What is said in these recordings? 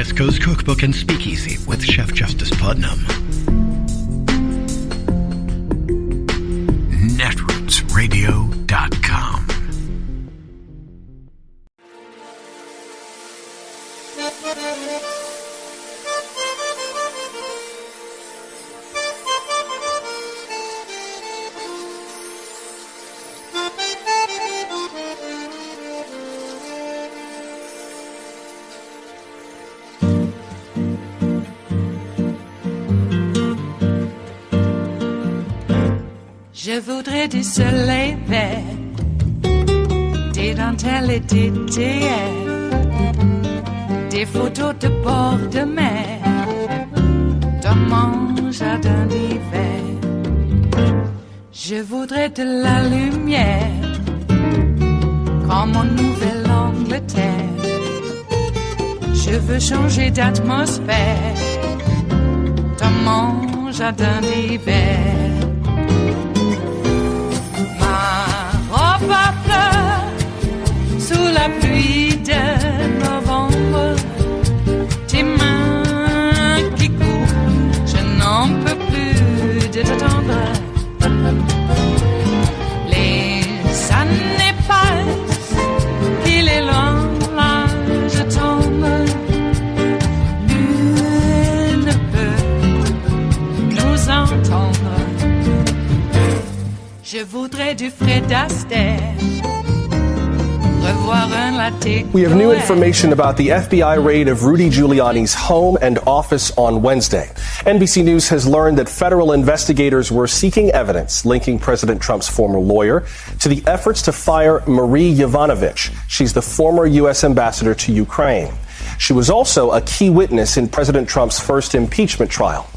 West Coast Cookbook and Speakeasy with Chef Justice Putnam. Netrootsradio.com. Je voudrais du soleil vert, des dentelles et des théières, des photos de bord de mer, dans mon jardin d'hiver. Je voudrais de la lumière, comme en Nouvelle-Angleterre. Je veux changer d'atmosphère, dans mon jardin d'hiver. Ma fleur sous la pluie de novembre, tes mains qui courent, je n'en peux plus de t'attendre. Les années passent, qu'il est loin, là je tombe. Nul ne peut nous entendre. Je voudrais du Fred Astaire. We have new information about the FBI raid of Rudy Giuliani's home and office on Wednesday. NBC News has learned that federal investigators were seeking evidence linking President Trump's former lawyer to the efforts to fire Marie Yovanovitch. She's the former U.S. ambassador to Ukraine. She was also a key witness in President Trump's first impeachment trial.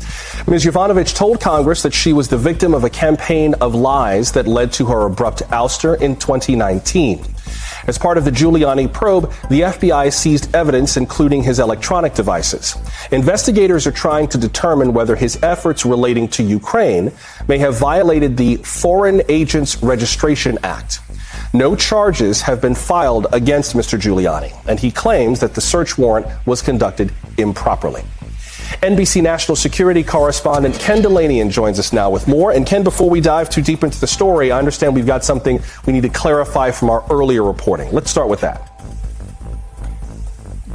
Ms. Yovanovitch told Congress that she was the victim of a campaign of lies that led to her abrupt ouster in 2019. As part of the Giuliani probe, the FBI seized evidence, including his electronic devices. Investigators are trying to determine whether his efforts relating to Ukraine may have violated the Foreign Agents Registration Act. No charges have been filed against Mr. Giuliani, and he claims that the search warrant was conducted improperly. NBC national security correspondent Ken Delanian joins us now with more. And Ken, before we dive too deep into the story, I understand we've got something we need to clarify from our earlier reporting. Let's start with that.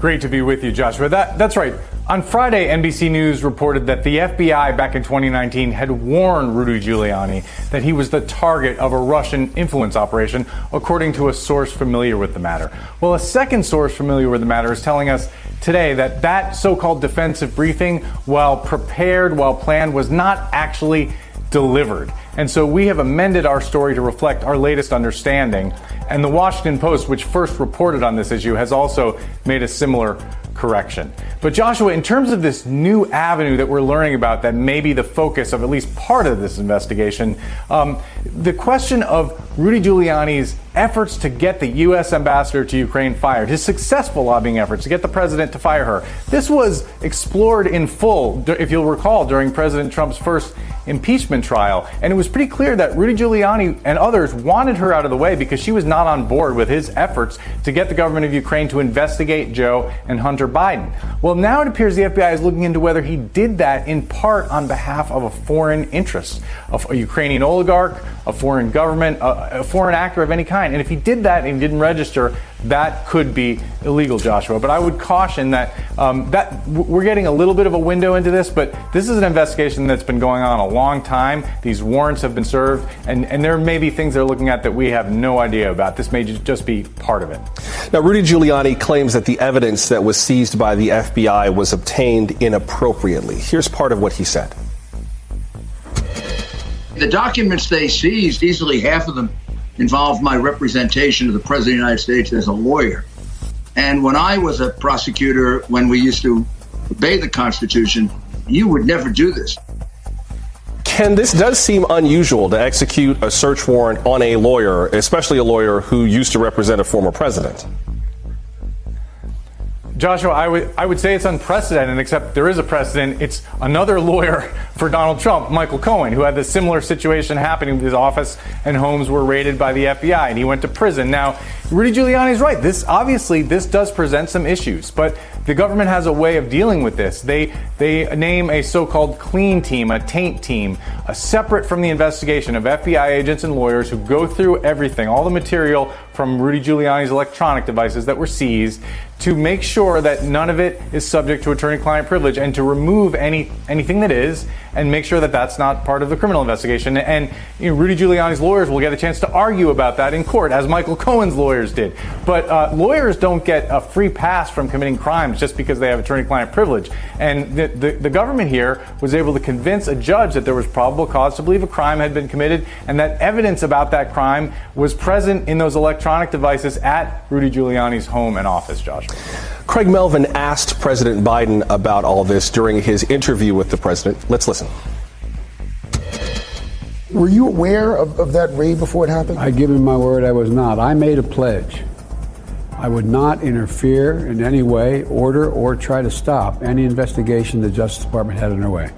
Great to be with you, Joshua. That's right. On Friday, NBC News reported that the FBI back in 2019 had warned Rudy Giuliani that he was the target of a Russian influence operation, according to a source familiar with the matter. Well, a second source familiar with the matter is telling us today that that so-called defensive briefing, while prepared, while planned, was not actually delivered. And so we have amended our story to reflect our latest understanding. And the Washington Post, which first reported on this issue, has also made a similar correction. But Joshua, in terms of this new avenue that we're learning about that may be the focus of at least part of this investigation, the question of Rudy Giuliani's efforts to get the U.S. ambassador to Ukraine fired, his successful lobbying efforts to get the president to fire her, this was explored in full, if you'll recall, during President Trump's first impeachment trial. And it was pretty clear that Rudy Giuliani and others wanted her out of the way because she was not on board with his efforts to get the government of Ukraine to investigate Joe and Hunter Biden. Well, now it appears the FBI is looking into whether he did that in part on behalf of a foreign interest, a Ukrainian oligarch, a foreign government, a foreign actor of any kind. And if he did that and didn't register, that could be illegal, Joshua. But I would caution that that we're getting a little bit of a window into this, but this is an investigation that's been going on a long time. These warrants have been served, and there may be things they're looking at that we have no idea about. This may just be part of it. Now, Rudy Giuliani claims that the evidence that was seized by the FBI was obtained inappropriately. Here's part of what he said. The documents they seized, easily half of them involved my representation of the President of the United States as a lawyer. And when I was a prosecutor, when we used to obey the Constitution, you would never do this. Ken, this does seem unusual to execute a search warrant on a lawyer, especially a lawyer who used to represent a former president. Joshua, I would say it's unprecedented, except there is a precedent. It's another lawyer for Donald Trump, Michael Cohen, who had this similar situation happening with his office and homes were raided by the FBI, and he went to prison. Now, Rudy Giuliani is right. This does present some issues, but the government has a way of dealing with this. They name a so-called clean team, a taint team, separate from the investigation of FBI agents and lawyers who go through everything, all the material from Rudy Giuliani's electronic devices that were seized, to make sure that none of it is subject to attorney-client privilege, and to remove anything that is, and make sure that that's not part of the criminal investigation. And Rudy Giuliani's lawyers will get a chance to argue about that in court, as Michael Cohen's lawyers did. But lawyers don't get a free pass from committing crimes just because they have attorney-client privilege. And the government here was able to convince a judge that there was probable cause to believe a crime had been committed, and that evidence about that crime was present in those electronic devices at Rudy Giuliani's home and office, Josh. Craig Melvin asked President Biden about all this during his interview with the president. Let's listen. Were you aware of that raid before it happened? I give him my word I was not. I made a pledge. I would not interfere in any way, order, or try to stop any investigation the Justice Department had underway.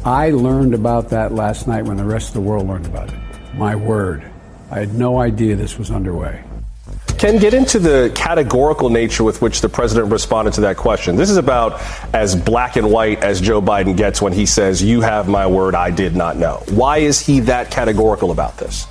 I learned about that last night when the rest of the world learned about it. My word. I had no idea this was underway. Ken, get into the categorical nature with which the president responded to that question. This is about as black and white as Joe Biden gets when he says, "You have my word, I did not know." Why is he that categorical about this?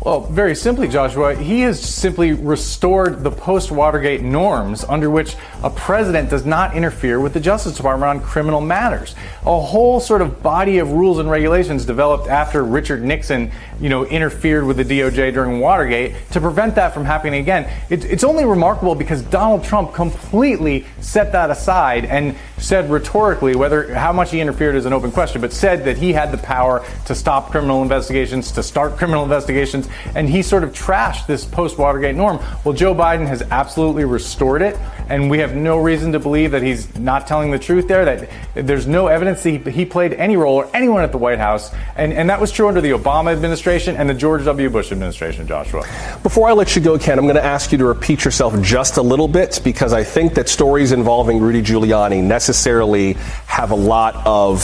Well, very simply, Joshua, he has simply restored the post-Watergate norms under which a president does not interfere with the Justice Department on criminal matters. A whole sort of body of rules and regulations developed after Richard Nixon, interfered with the DOJ during Watergate to prevent that from happening again. It's only remarkable because Donald Trump completely set that aside and said rhetorically, how much he interfered is an open question, but said that he had the power to stop criminal investigations, to start criminal investigations, and he sort of trashed this post-Watergate norm. Well, Joe Biden has absolutely restored it, and we have no reason to believe that he's not telling the truth there, that there's no evidence that he played any role, or anyone at the White House, and that was true under the Obama administration and the George W. Bush administration, Joshua. Before I let you go, Ken, I'm going to ask you to repeat yourself just a little bit, because I think that stories involving Rudy Giuliani necessarily have a lot of,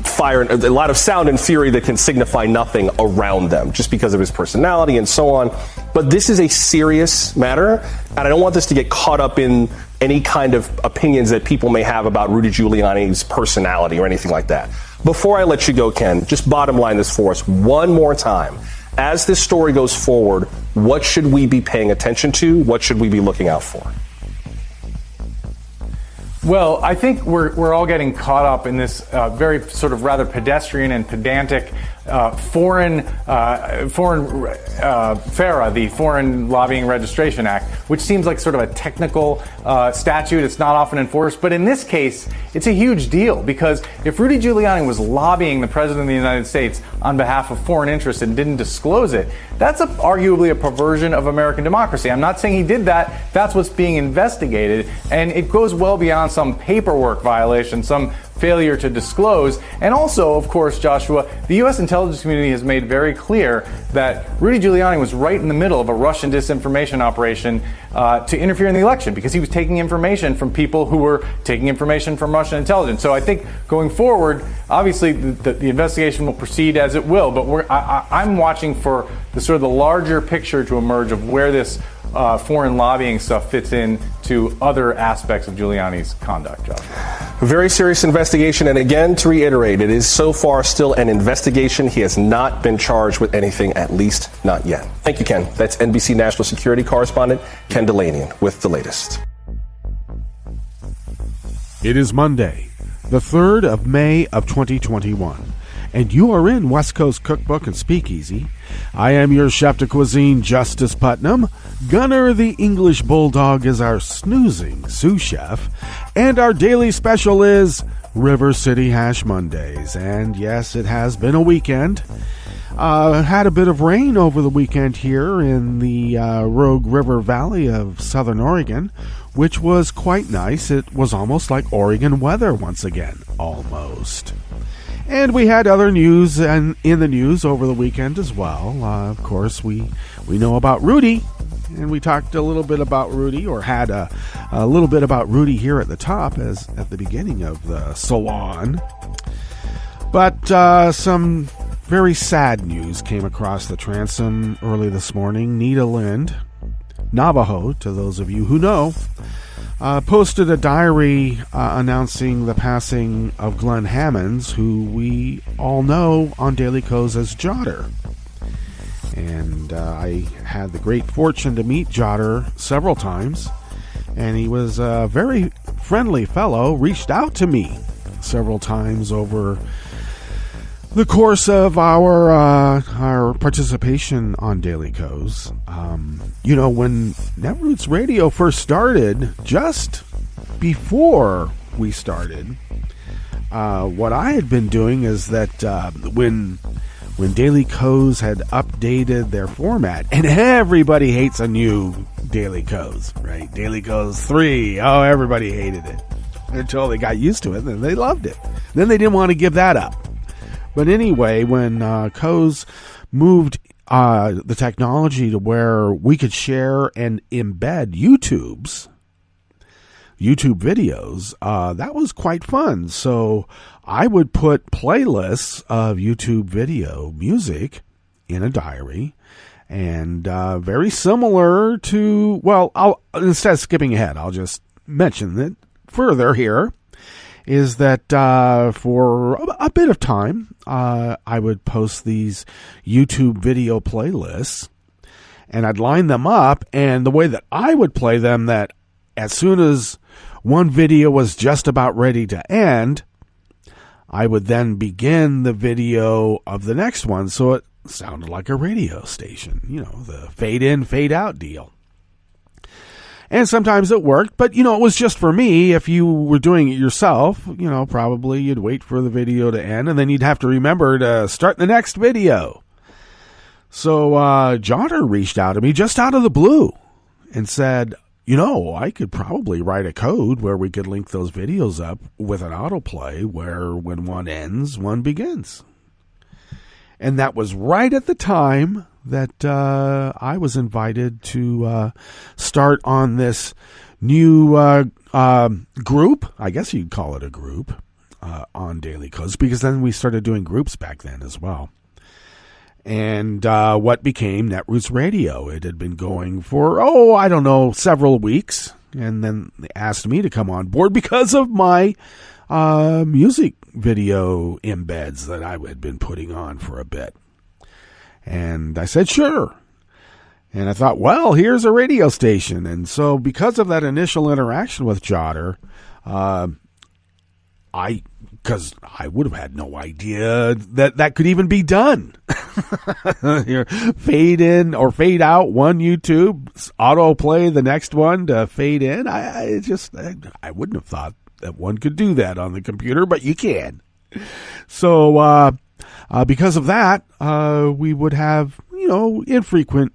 fire, a lot of sound and fury that can signify nothing around them, just because of his personality and so on. But this is a serious matter, and I don't want this to get caught up in any kind of opinions that people may have about Rudy Giuliani's personality or anything like that. Before I let you go, Ken, just bottom line this for us one more time. As this story goes forward, what should we be paying attention to? What should we be looking out for? Well, I think we're all getting caught up in this very sort of rather pedestrian and pedantic foreign FARA, the Foreign Lobbying Registration Act, which seems like sort of a technical statute. It's not often enforced. But in this case, it's a huge deal, because if Rudy Giuliani was lobbying the president of the United States on behalf of foreign interests and didn't disclose it, that's arguably a perversion of American democracy. I'm not saying he did that. That's what's being investigated. And it goes well beyond some paperwork violation, some failure to disclose. And also, of course, Joshua, the U.S. intelligence community has made very clear that Rudy Giuliani was right in the middle of a Russian disinformation operation to interfere in the election, because he was taking information from people who were taking information from Russian intelligence. So I think going forward, obviously the investigation will proceed as it will, but I'm watching for the sort of the larger picture to emerge of where this foreign lobbying stuff fits in to other aspects of Giuliani's conduct, Josh. A very serious investigation, and again, to reiterate, it is so far still an investigation. He has not been charged with anything, at least not yet. Thank you, Ken. That's NBC national security correspondent Ken Delanian with the latest. It is Monday, the 3rd of May of 2021. And you are in West Coast Cookbook and Speakeasy. I am your chef de cuisine, Justice Putnam. Gunner the English Bulldog is our snoozing sous chef. And our daily special is River City Hash Mondays. And yes, it has been a weekend. Had a bit of rain over the weekend here in the Rogue River Valley of Southern Oregon, which was quite nice. It was almost like Oregon weather once again, almost. And we had other news in the news over the weekend as well. Of course, we know about Rudy. and we talked a little bit about Rudy, or had a little bit about Rudy here at the top, as at the beginning of the salon. But some very sad news came across the transom early this morning. Nita Lind, Navajo, to those of you who know, posted a diary announcing the passing of Glenn Hammonds, who we all know on Daily Kos as Jotter. And I had the great fortune to meet Jotter several times, and he was a very friendly fellow, reached out to me several times over the course of our participation on Daily Kos. When Netroots Radio first started, just before we started, what I had been doing is that when Daily Kos had updated their format, and everybody hates a new Daily Kos, right? Daily Kos 3, everybody hated it until they got used to it, and then they loved it. Then they didn't want to give that up. But anyway, when Kos moved the technology to where we could share and embed YouTube videos, that was quite fun. So I would put playlists of YouTube video music in a diary, and very similar to, instead of skipping ahead, I'll just mention it further here, is that for a bit of time, I would post these YouTube video playlists, and I'd line them up, and the way that I would play them, that as soon as one video was just about ready to end, I would then begin the video of the next one, so it sounded like a radio station, the fade in, fade out deal. And sometimes it worked, but, it was just for me. If you were doing it yourself, probably you'd wait for the video to end, and then you'd have to remember to start the next video. So Jotter reached out to me just out of the blue and said, I could probably write a code where we could link those videos up with an autoplay where when one ends, one begins. And that was right at the time that I was invited to start on this new group. I guess you'd call it a group on Daily Kos, because then we started doing groups back then as well. And what became Netroots Radio. It had been going for, several weeks. And then they asked me to come on board because of my music video embeds that I had been putting on for a bit. And I said, sure. And I thought, well, here's a radio station. And so because of that initial interaction with Jotter, because I would have had no idea that could even be done. Fade in or fade out one YouTube, autoplay the next one to fade in. I wouldn't have thought that one could do that on the computer, but you can. So because of that, we would have, infrequent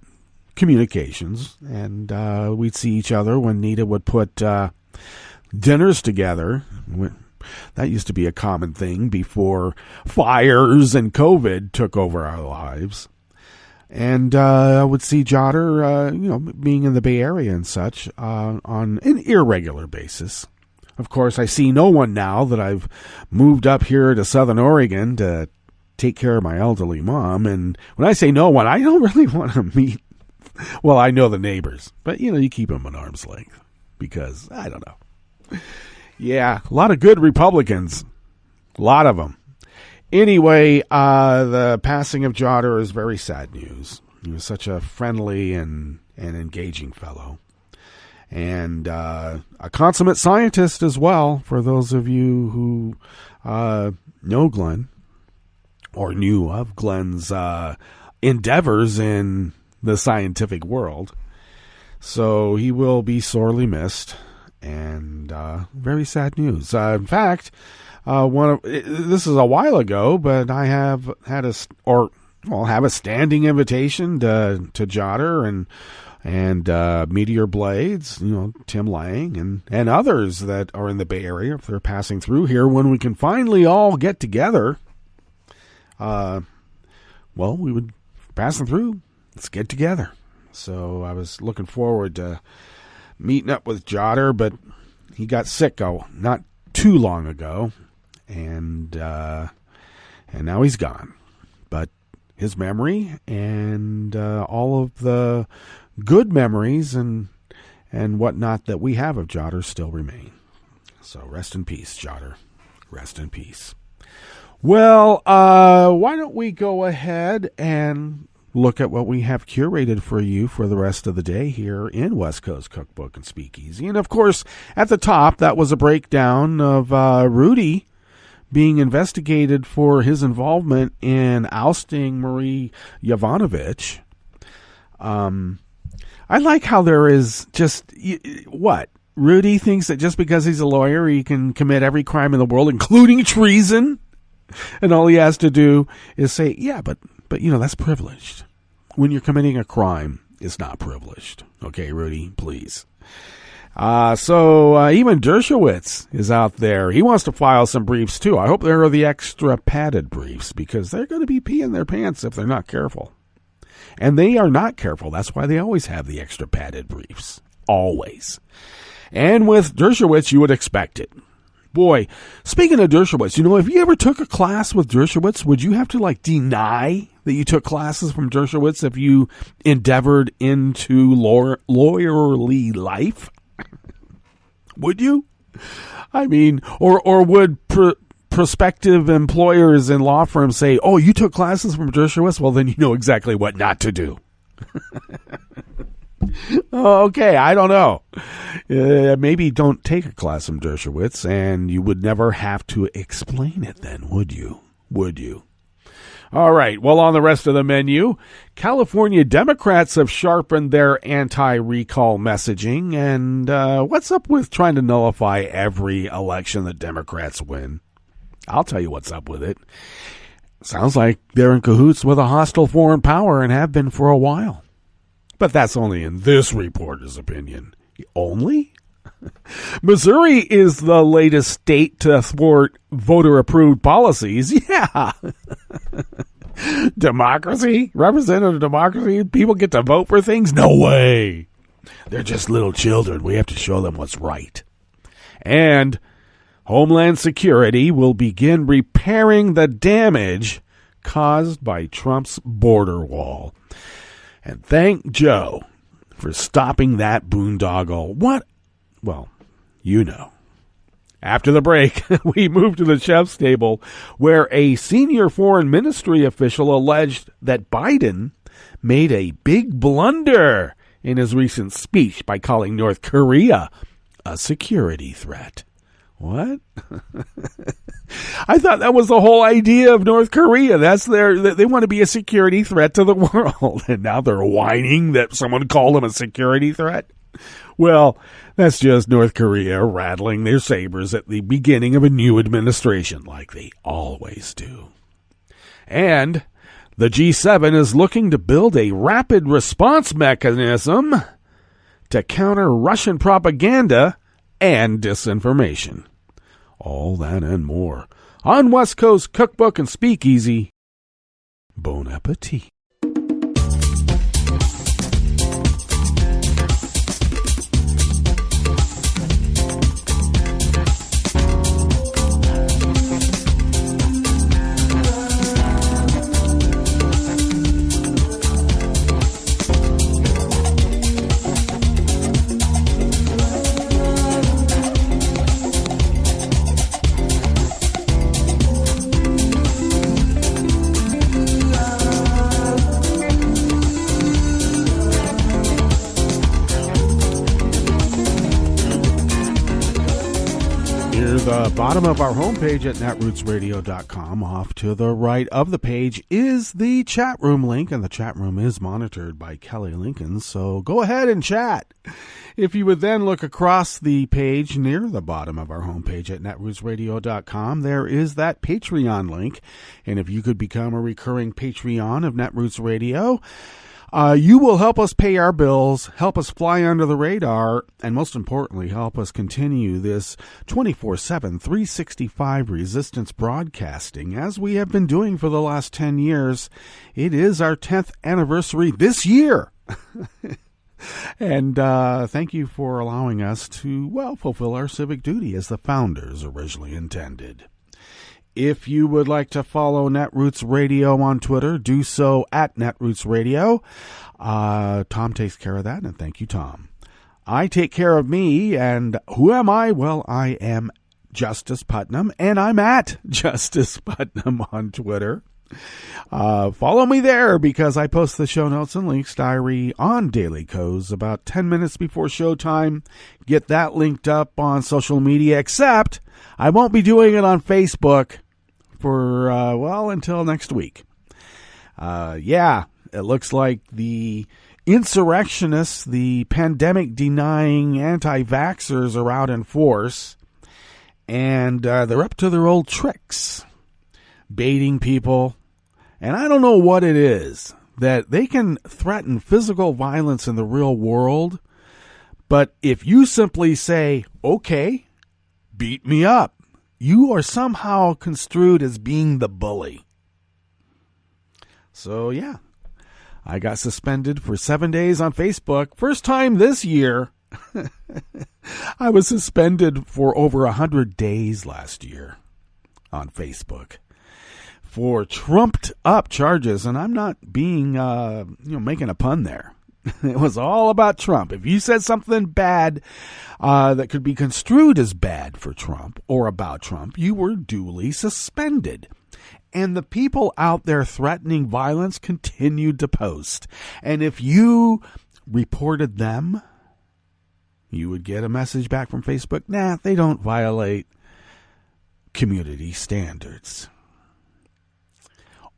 communications, and we'd see each other when Nita would put dinners together. That used to be a common thing before fires and COVID took over our lives. And I would see Jotter, being in the Bay Area and such, on an irregular basis. Of course, I see no one now that I've moved up here to Southern Oregon to take care of my elderly mom. And when I say no one, I don't really want to meet. Well, I know the neighbors, but, you keep them at arm's length because, I don't know. Yeah, a lot of good Republicans. A lot of them. Anyway, the passing of Jotter is very sad news. He was such a friendly and engaging fellow. And a consummate scientist as well, for those of you who know Glenn or knew of Glenn's endeavors in the scientific world. So he will be sorely missed, and very sad news. In fact, this is a while ago, but I have had have a standing invitation to Jotter and Meteor Blades, Tim Lang and others that are in the Bay Area, if they're passing through here, when we can finally all get together. We would pass them through. Let's get together. So I was looking forward to meeting up with Jotter, but he got sick not too long ago, and now he's gone. But his memory and all of the good memories and whatnot that we have of Jotter still remain. So rest in peace, Jotter. Rest in peace. Well, why don't we go ahead and look at what we have curated for you for the rest of the day here in West Coast Cookbook and Speakeasy. And, of course, at the top, that was a breakdown of Rudy being investigated for his involvement in ousting Marie Yovanovitch. I like how there is just, what? Rudy thinks that just because he's a lawyer, he can commit every crime in the world, including treason. And all he has to do is say, yeah, but that's privileged. When you're committing a crime, it's not privileged. Okay, Rudy, please. So even Dershowitz is out there. He wants to file some briefs, too. I hope there are the extra padded briefs, because they're going to be peeing their pants if they're not careful. And they are not careful. That's why they always have the extra padded briefs. Always. And with Dershowitz, you would expect it. Boy, speaking of Dershowitz, if you ever took a class with Dershowitz, would you have to, deny that you took classes from Dershowitz if you endeavored into lawyerly life? Would you? I mean, or would prospective employers and law firms say, oh, you took classes from Dershowitz? Well, then you know exactly what not to do. Okay, I don't know. Maybe don't take a class from Dershowitz, and you would never have to explain it then, would you? Would you? All right, well, on the rest of the menu, California Democrats have sharpened their anti-recall messaging, and what's up with trying to nullify every election that Democrats win? I'll tell you what's up with it. Sounds like they're in cahoots with a hostile foreign power and have been for a while. But that's only in this reporter's opinion. Only? Missouri is the latest state to thwart voter-approved policies. Yeah. Democracy? Representative democracy? People get to vote for things? No way. They're just little children. We have to show them what's right. And Homeland Security will begin repairing the damage caused by Trump's border wall. And thank Joe for stopping that boondoggle. What? Well, After the break, we move to the chef's table, where a senior foreign ministry official alleged that Biden made a big blunder in his recent speech by calling North Korea a security threat. What? I thought that was the whole idea of North Korea. They want to be a security threat to the world. And now they're whining that someone called them a security threat. Well, that's just North Korea rattling their sabers at the beginning of a new administration, like they always do. And the G7 is looking to build a rapid response mechanism to counter Russian propaganda and disinformation. All that and more on West Coast Cookbook and Speakeasy. Bon appetit. The bottom of our homepage at netrootsradio.com. Off to the right of the page is the chat room link, and the chat room is monitored by Kelly Lincoln, so go ahead and chat. If you would then look across the page near the bottom of our homepage at netrootsradio.com, there is that Patreon link, and if you could become a recurring Patreon of Netroots Radio, you will help us pay our bills, help us fly under the radar, and most importantly, help us continue this 24/7, 365 resistance broadcasting, as we have been doing for the last 10 years. It is our 10th anniversary this year. And thank you for allowing us to, well, fulfill our civic duty as the founders originally intended. If you would like to follow Netroots Radio on Twitter, do so at Netroots Radio. Tom takes care of that, and thank you, Tom. I take care of me, and who am I? Well, I am Justice Putnam, and I'm at Justice Putnam on Twitter. Follow me there because I post the show notes and links diary on Daily Co's about 10 minutes before showtime. Get that linked up on social media, except I won't be doing it on Facebook for, until next week. It looks like the insurrectionists, the pandemic-denying anti-vaxxers are out in force, and they're up to their old tricks, baiting people. And I don't know what it is, that they can threaten physical violence in the real world, but if you simply say, okay, beat me up, you are somehow construed as being the bully. So, yeah, I got suspended for 7 days on Facebook. First time this year. I was suspended for over 100 days last year on Facebook for trumped up charges. And I'm not being, making a pun there. It was all about Trump. If you said something bad that could be construed as bad for Trump or about Trump, you were duly suspended. And the people out there threatening violence continued to post. And if you reported them, you would get a message back from Facebook. Nah, they don't violate community standards.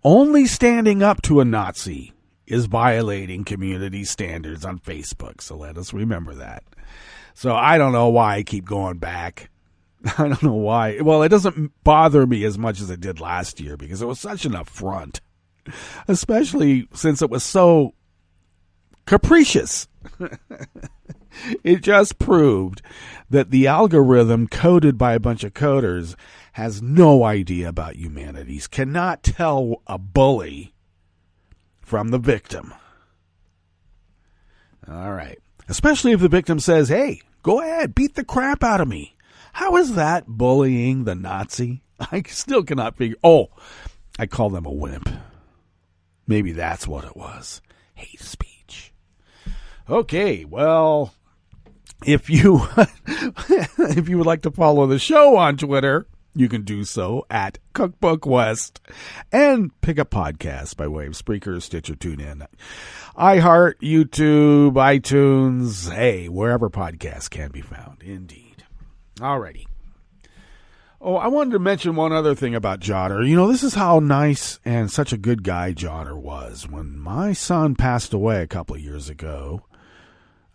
Only standing up to a Nazi is violating community standards on Facebook. So let us remember that. So I don't know why I keep going back. I don't know why. Well, it doesn't bother me as much as it did last year because it was such an affront, especially since it was so capricious. It just proved that the algorithm coded by a bunch of coders has no idea about humanities, cannot tell a bully from the victim. All right. Especially if the victim says, hey, go ahead, beat the crap out of me. How is that bullying the Nazi? I still cannot figure. Oh, I call them a wimp. Maybe that's what it was. Hate speech. Okay, well, if you would like to follow the show on Twitter, you can do so at Cookbook West and pick up podcasts by way of Spreaker, Stitcher, TuneIn, iHeart, YouTube, iTunes, wherever podcasts can be found. Indeed. Alrighty. Oh, I wanted to mention one other thing about Jotter. You know, this is how nice and such a good guy Jotter was. When my son passed away a couple of years ago,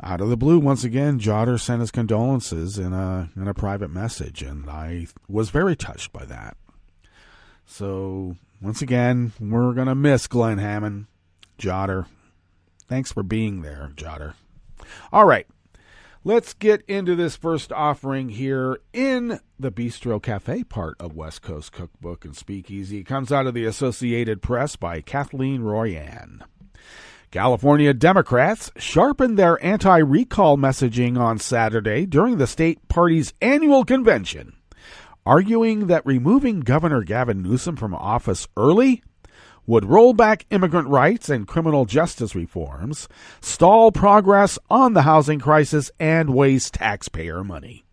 out of the blue, once again, Jotter sent his condolences in a private message, and I was very touched by that. So, once again, we're going to miss Glenn Hammond. Jotter, thanks for being there, Jotter. All right. Let's get into this first offering here in the Bistro Cafe part of West Coast Cookbook and Speakeasy. It comes out of the Associated Press by Kathleen Royan. California Democrats sharpened their anti-recall messaging on Saturday during the state party's annual convention, arguing that removing Governor Gavin Newsom from office early would roll back immigrant rights and criminal justice reforms, stall progress on the housing crisis, and waste taxpayer money.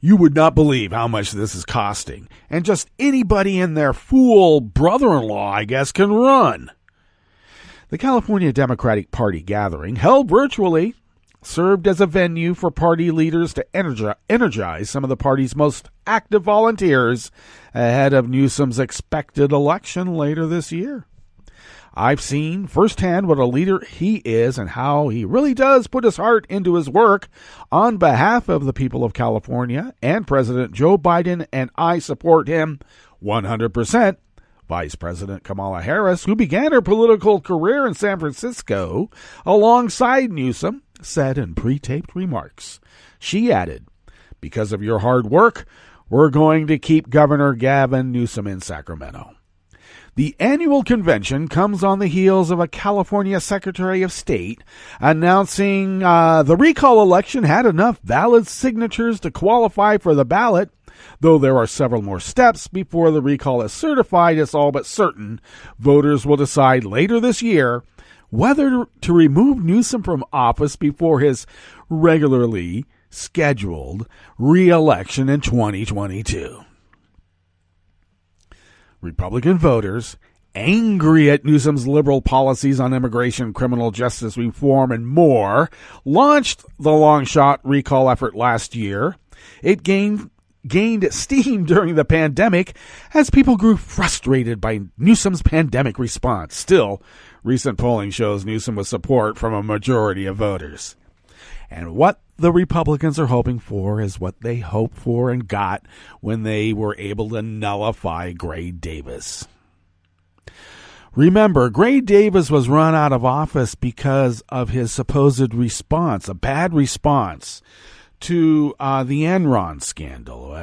You would not believe how much this is costing, and just anybody and their fool brother-in-law, I guess, can run. The California Democratic Party gathering, held virtually, served as a venue for party leaders to energize some of the party's most active volunteers ahead of Newsom's expected election later this year. I've seen firsthand what a leader he is and how he really does put his heart into his work on behalf of the people of California and President Joe Biden, and I support him 100%. Vice President Kamala Harris, who began her political career in San Francisco alongside Newsom, said in pre-taped remarks. She added, because of your hard work, we're going to keep Governor Gavin Newsom in Sacramento. The annual convention comes on the heels of a California Secretary of State announcing the recall election had enough valid signatures to qualify for the ballot, though there are several more steps before the recall is certified. It's all but certain voters will decide later this year whether to remove Newsom from office before his regularly scheduled re-election in 2022. Republican voters, angry at Newsom's liberal policies on immigration, criminal justice reform, and more, launched the long-shot recall effort last year. It gained steam during the pandemic as people grew frustrated by Newsom's pandemic response. Still, recent polling shows Newsom with support from a majority of voters. And what the Republicans are hoping for is what they hoped for and got when they were able to nullify Gray Davis. Remember, Gray Davis was run out of office because of his supposed response, a bad response to the Enron scandal.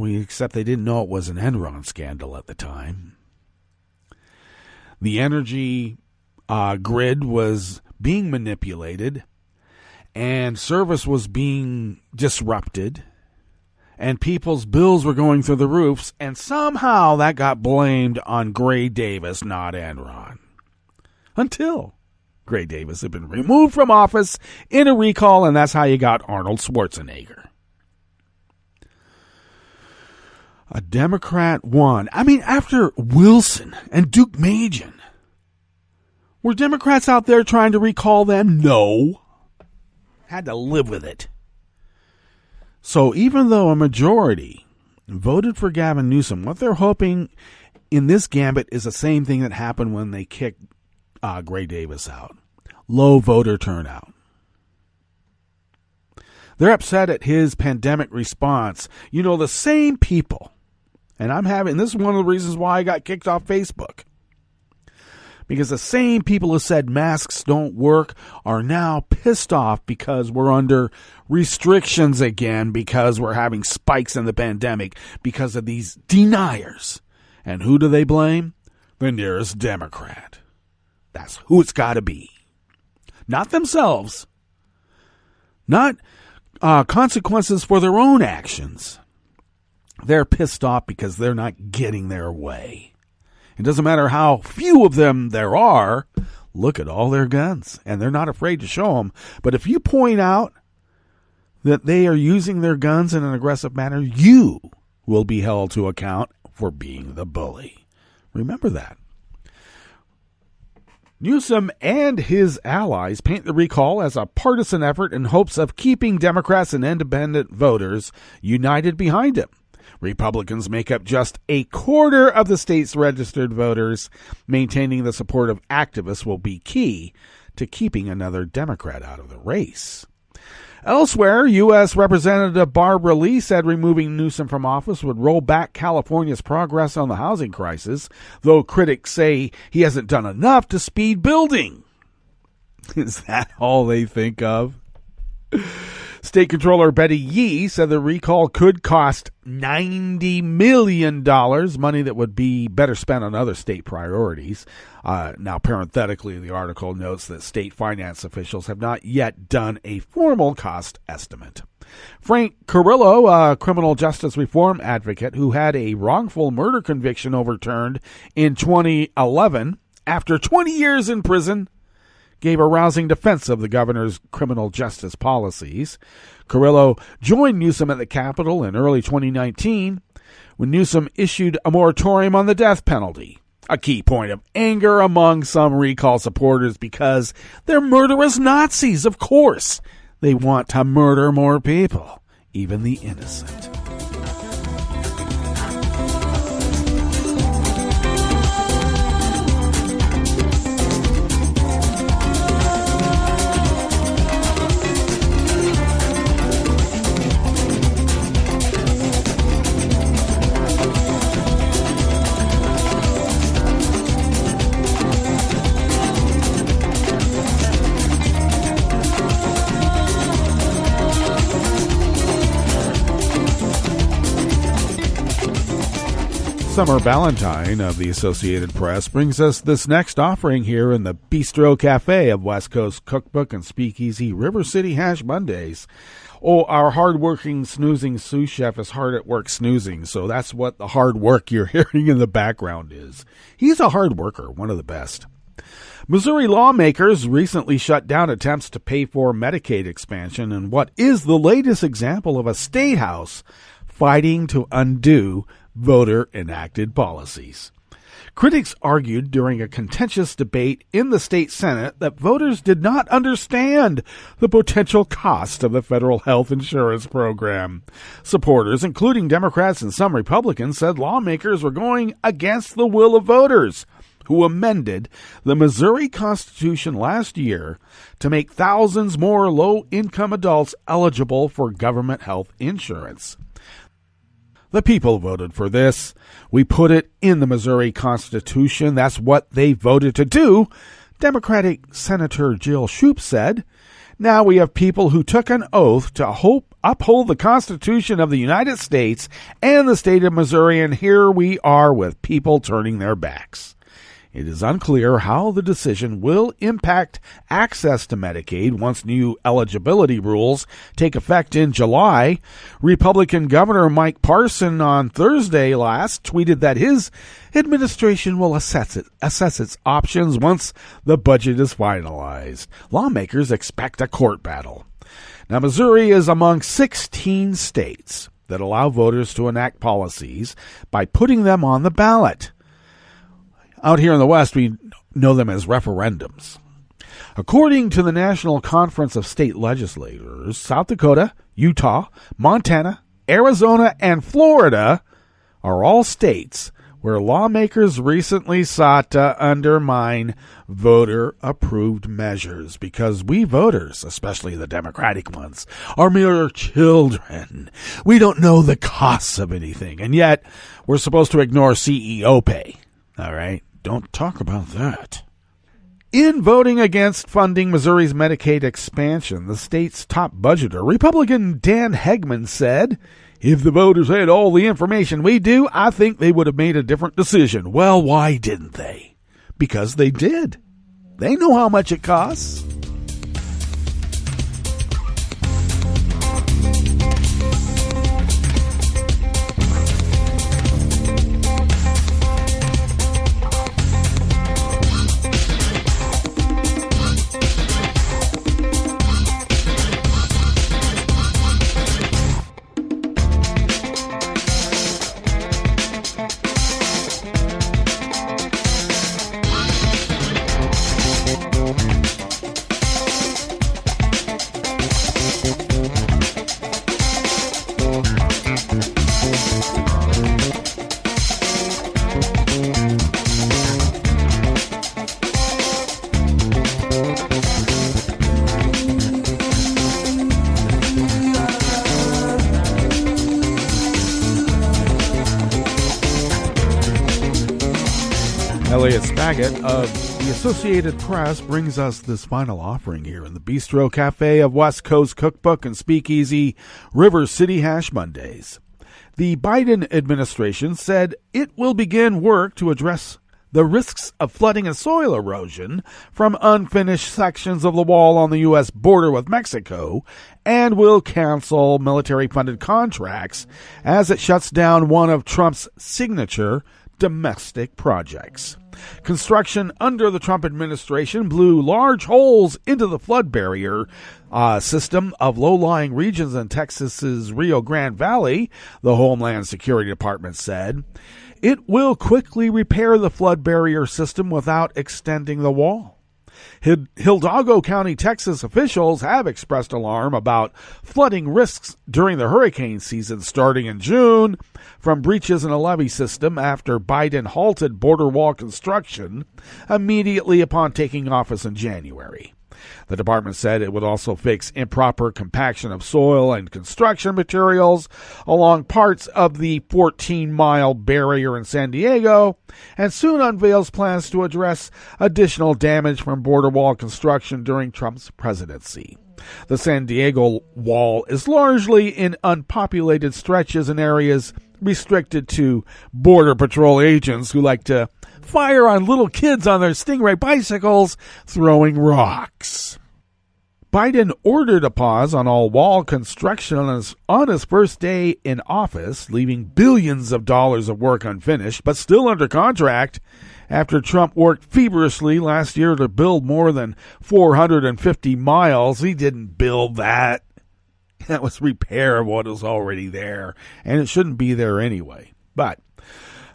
Except they didn't know it was an Enron scandal at the time. The energy grid was being manipulated, and service was being disrupted, and people's bills were going through the roofs, and somehow that got blamed on Gray Davis, not Enron. Until Gray Davis had been removed from office in a recall, and that's how you got Arnold Schwarzenegger. A Democrat won. I mean, after Wilson and Duke Majan, were Democrats out there trying to recall them? No. Had to live with it. So even though a majority voted for Gavin Newsom, what they're hoping in this gambit is the same thing that happened when they kicked Gray Davis out. Low voter turnout. They're upset at his pandemic response. You know, the same people, and this is one of the reasons why I got kicked off Facebook. Because the same people who said masks don't work are now pissed off because we're under restrictions again, because we're having spikes in the pandemic, because of these deniers. And who do they blame? The nearest Democrat. That's who it's got to be. Not themselves. Not consequences for their own actions. They're pissed off because they're not getting their way. It doesn't matter how few of them there are. Look at all their guns, and they're not afraid to show them. But if you point out that they are using their guns in an aggressive manner, you will be held to account for being the bully. Remember that. Newsom and his allies paint the recall as a partisan effort in hopes of keeping Democrats and independent voters united behind him. Republicans make up just a quarter of the state's registered voters. Maintaining the support of activists will be key to keeping another Democrat out of the race. Elsewhere, U.S. Representative Barbara Lee said removing Newsom from office would roll back California's progress on the housing crisis, though critics say he hasn't done enough to speed building. Is that all they think of? State Controller Betty Yee said the recall could cost $90 million, money that would be better spent on other state priorities. Now, parenthetically, the article notes that state finance officials have not yet done a formal cost estimate. Frank Carrillo, a criminal justice reform advocate who had a wrongful murder conviction overturned in 2011 after 20 years in prison, gave a rousing defense of the governor's criminal justice policies. Carrillo joined Newsom at the Capitol in early 2019 when Newsom issued a moratorium on the death penalty, a key point of anger among some recall supporters because they're murderous Nazis, of course. They want to murder more people, even the innocent. Summer Valentine of the Associated Press brings us this next offering here in the Bistro Cafe of West Coast Cookbook and Speakeasy River City Hash Mondays. Oh, our hard-working, snoozing sous chef is hard at work snoozing, so that's what the hard work you're hearing in the background is. He's a hard worker, one of the best. Missouri lawmakers recently shut down attempts to pay for Medicaid expansion in what is the latest example of a state house fighting to undo voter-enacted policies. Critics argued during a contentious debate in the state Senate that voters did not understand the potential cost of the federal health insurance program. Supporters, including Democrats and some Republicans, said lawmakers were going against the will of voters, who amended the Missouri Constitution last year to make thousands more low-income adults eligible for government health insurance. The people voted for this. We put it in the Missouri Constitution. That's what they voted to do, Democratic Senator Jill Shoup said. Now we have people who took an oath to uphold the Constitution of the United States and the state of Missouri, and here we are with people turning their backs. It is unclear how the decision will impact access to Medicaid once new eligibility rules take effect in July. Republican Governor Mike Parson on Thursday last tweeted that his administration will assess its options once the budget is finalized. Lawmakers expect a court battle. Now, Missouri is among 16 states that allow voters to enact policies by putting them on the ballot. Out here in the West, we know them as referendums. According to the National Conference of State Legislators, South Dakota, Utah, Montana, Arizona, and Florida are all states where lawmakers recently sought to undermine voter-approved measures because we voters, especially the Democratic ones, are mere children. We don't know the costs of anything, and yet we're supposed to ignore CEO pay. All right? Don't talk about that. In voting against funding Missouri's Medicaid expansion, the state's top budgeter, Republican Dan Hegman, said, "If the voters had all the information we do, I think they would have made a different decision." Well, why didn't they? Because they did. They know how much it costs. Elliot Spaggett of the Associated Press brings us this final offering here in the Bistro Cafe of West Coast Cookbook and Speakeasy River City Hash Mondays. The Biden administration said it will begin work to address the risks of flooding and soil erosion from unfinished sections of the wall on the U.S. border with Mexico and will cancel military-funded contracts as it shuts down one of Trump's signature domestic projects. Construction under the Trump administration blew large holes into the flood barrier system of low-lying regions in Texas's Rio Grande Valley, the Homeland Security Department said. It will quickly repair the flood barrier system without extending the wall. Hidalgo County, Texas officials have expressed alarm about flooding risks during the hurricane season starting in June from breaches in a levee system after Biden halted border wall construction immediately upon taking office in January. The department said it would also fix improper compaction of soil and construction materials along parts of the 14-mile barrier in San Diego, and soon unveils plans to address additional damage from border wall construction during Trump's presidency. The San Diego wall is largely in unpopulated stretches in areas restricted to Border Patrol agents who like to fire on little kids on their Stingray bicycles throwing rocks. Biden ordered a pause on all wall construction on his first day in office, leaving billions of dollars of work unfinished, but still under contract after Trump worked feverishly last year to build more than 450 miles. He didn't build that. That was repair of what was already there, and it shouldn't be there anyway. But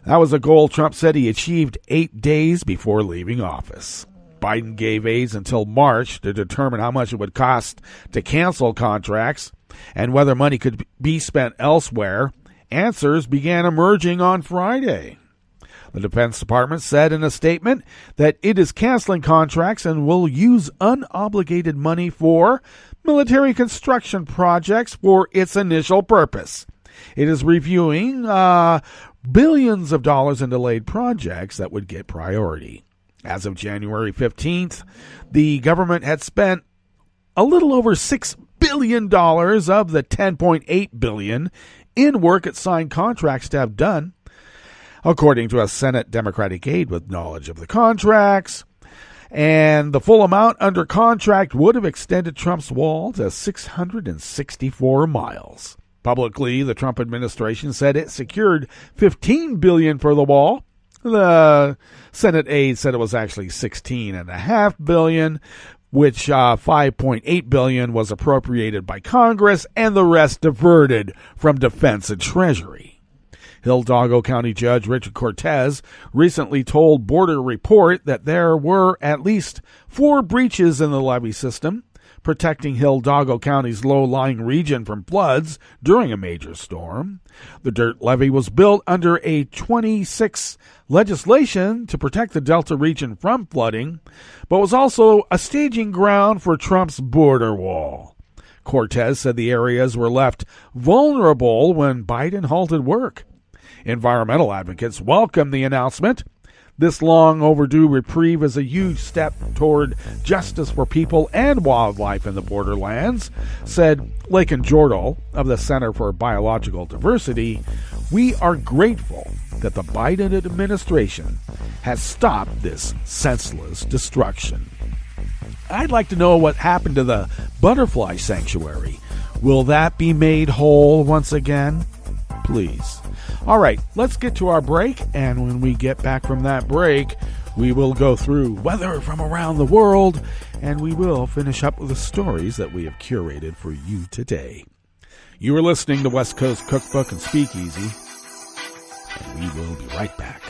that was a goal Trump said he achieved 8 days before leaving office. Biden gave aides until March to determine how much it would cost to cancel contracts and whether money could be spent elsewhere. Answers began emerging on Friday. The Defense Department said in a statement that it is canceling contracts and will use unobligated money for military construction projects for its initial purpose. It is reviewing billions of dollars in delayed projects that would get priority. As of January 15th, the government had spent a little over $6 billion of the $10.8 billion in work it signed contracts to have done, according to a Senate Democratic aide with knowledge of the contracts. And the full amount under contract would have extended Trump's wall to 664 miles. Publicly, the Trump administration said it secured $15 billion for the wall. The Senate aide said it was actually $16.5 billion, which $5.8 billion was appropriated by Congress, and the rest diverted from Defense and Treasury. Hidalgo County Judge Richard Cortez recently told Border Report that there were at least 4 breaches in the levee system, protecting Hidalgo County's low-lying region from floods during a major storm. The dirt levee was built under a 26 legislation to protect the Delta region from flooding, but was also a staging ground for Trump's border wall. Cortez said the areas were left vulnerable when Biden halted work. Environmental advocates welcomed the announcement. This long overdue reprieve is a huge step toward justice for people and wildlife in the borderlands, said Lakin Jordal of the Center for Biological Diversity. We are grateful that the Biden administration has stopped this senseless destruction. I'd like to know what happened to the butterfly sanctuary. Will that be made whole once again? Please. All right, let's get to our break, and when we get back from that break, we will go through weather from around the world, and we will finish up with the stories that we have curated for you today. You are listening to West Coast Cookbook and Speakeasy, and we will be right back.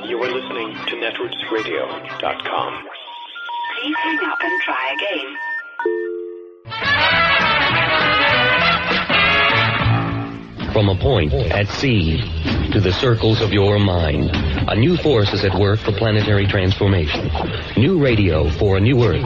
You are listening to netrootsradio.com. Please hang up and try again. From a point at sea to the circles of your mind, a new force is at work for planetary transformation. New radio for a new Earth.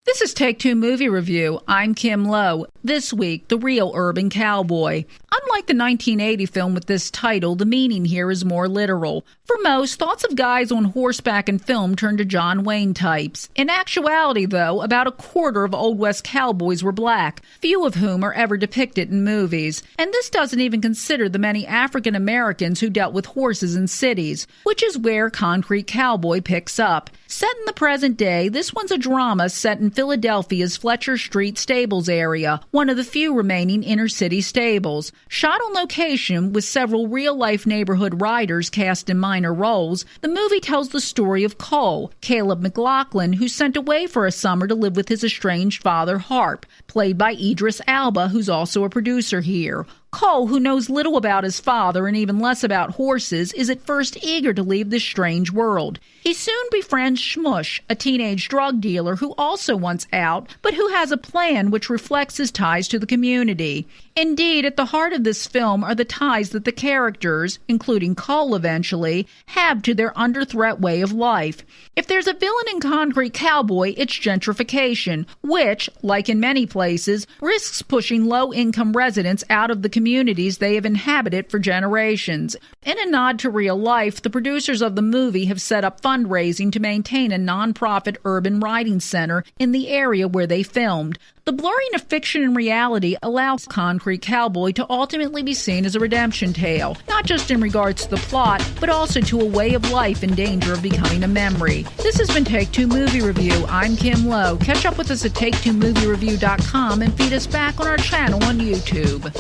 This is Take Two Movie Review. I'm Kim Lowe. This week, The Real Urban Cowboy. Unlike the 1980 film with this title, the meaning here is more literal. For most, thoughts of guys on horseback in film turn to John Wayne types. In actuality, though, about a quarter of Old West cowboys were black, few of whom are ever depicted in movies. And this doesn't even consider the many African Americans who dealt with horses in cities, which is where Concrete Cowboy picks up. Set in the present day, this one's a drama set in Philadelphia's Fletcher Street Stables area, one of the few remaining inner-city stables. Shot on location with several real-life neighborhood riders cast in minor roles, the movie tells the story of Cole, Caleb McLaughlin, who's sent away for a summer to live with his estranged father, Harp, played by Idris Elba, who's also a producer here. Cole, who knows little about his father and even less about horses, is at first eager to leave this strange world. He soon befriends Shmush, a teenage drug dealer who also wants out, but who has a plan which reflects his ties to the community. Indeed, at the heart of this film are the ties that the characters, including Cole eventually, have to their under-threat way of life. If there's a villain in Concrete Cowboy, it's gentrification, which, like in many places, risks pushing low-income residents out of the communities they have inhabited for generations. In a nod to real life, the producers of the movie have set up fundraising to maintain a nonprofit urban writing center in the area where they filmed. The blurring of fiction and reality allows Concrete Cowboy to ultimately be seen as a redemption tale, not just in regards to the plot, but also to a way of life in danger of becoming a memory. This has been Take Two Movie Review. I'm Kim Lowe. Catch up with us at take2moviereview.com and feed us back on our channel on YouTube.